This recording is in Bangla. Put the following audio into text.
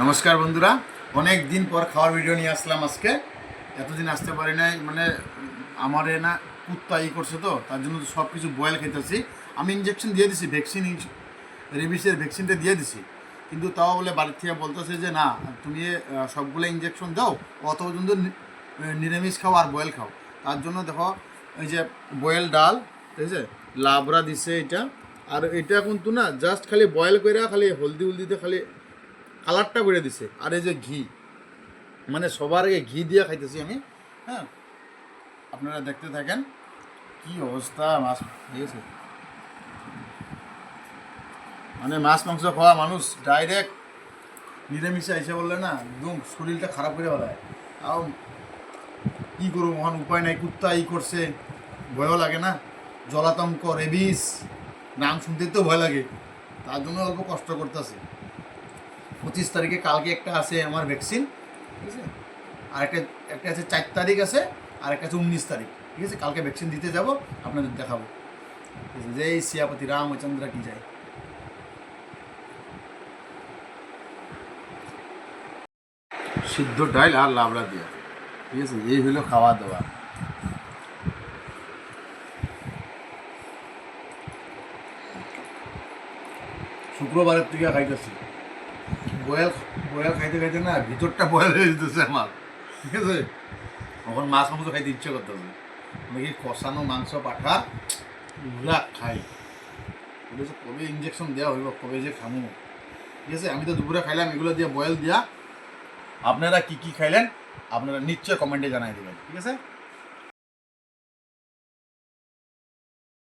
নমস্কার বন্ধুরা, অনেক দিন পর খাওয়ার ভিডিও নিয়ে আসলাম আজকে। এতদিন আসতে পারি নাই, মানে আমার না কুত্তা করছে, তো তার জন্য সব কিছু বয়েল খেতেছি। আমি ইঞ্জেকশন দিয়ে দিছি, ভ্যাকসিন, রেবিসের ভ্যাকসিনটা দিয়ে দিছি, কিন্তু তাও বলে বাড়ির থেকে বলতেছে যে না, তুমি সবগুলো ইঞ্জেকশন দাও, অত পর্যন্ত নিরামিষ খাও আর বয়েল খাও। তার জন্য দেখো, এই যে বয়েল ডাল, ঠিক আছে, লাবড়া দিছে এটা। আর এটা কিন্তু না জাস্ট খালি বয়েল করে খালি হলদিতে খালি কালারটা করে দিছে। আর এই যে ঘি, মানে সবার আগে ঘি দিয়ে খাইতেছি আমি। হ্যাঁ, আপনারা দেখতে থাকেন কি অবস্থা। মাছ, ঠিক আছে, মানে মাছ মাংস খাওয়া মানুষ ডাইরেক্ট নিরামিষে এসে বললে না একদম শরীরটা খারাপ করে বেলায়। তাও কী করবো, মহান উপায় নাই। কুত্তা করছে, ভয়ও লাগে না। জলাতঙ্ক, রেবিস নাম শুনতেই তো ভয় লাগে, তার জন্য অল্প কষ্ট করতেছে। 25 তারিখে কালকে একটা আছে আমার ভ্যাকসিন, ঠিক আছে, আর একটা আছে 4 তারিখ আছে, আর একটা আছে 19 তারিখ, ঠিক আছে। কালকে ভ্যাকসিন দিতে যাব, আপনাদের দেখাবো, ঠিক আছে। জয় সিয়াপতি রামচন্দ্র কি যায়। সিদ্ধ ডাল আর লাবড়া দিয়ে, ঠিক আছে, এই হলো খাওয়া দাওয়া। শুক্রবারের থেকে খাইতেছি। বয়েল বয়েল খাইতে খাইতে না ভিতরটা বয়েল হয়ে যেতেছে আমার, ঠিক আছে। তখন মাছ মাংস খাইতে ইচ্ছে করতেছে, নাকি কষানো মাংস পাঠা এগুলা খাই। বলেছে কবে ইঞ্জেকশন দেওয়া হইব, কবে যে খামো, ঠিক আছে। আমি তো দুপুরে খাইলাম এগুলো দিয়ে, বয়েল দিয়া। আপনারা কি কি খাইলেন আপনারা নিশ্চয় কমেন্টে জানাই দেবেন, ঠিক আছে।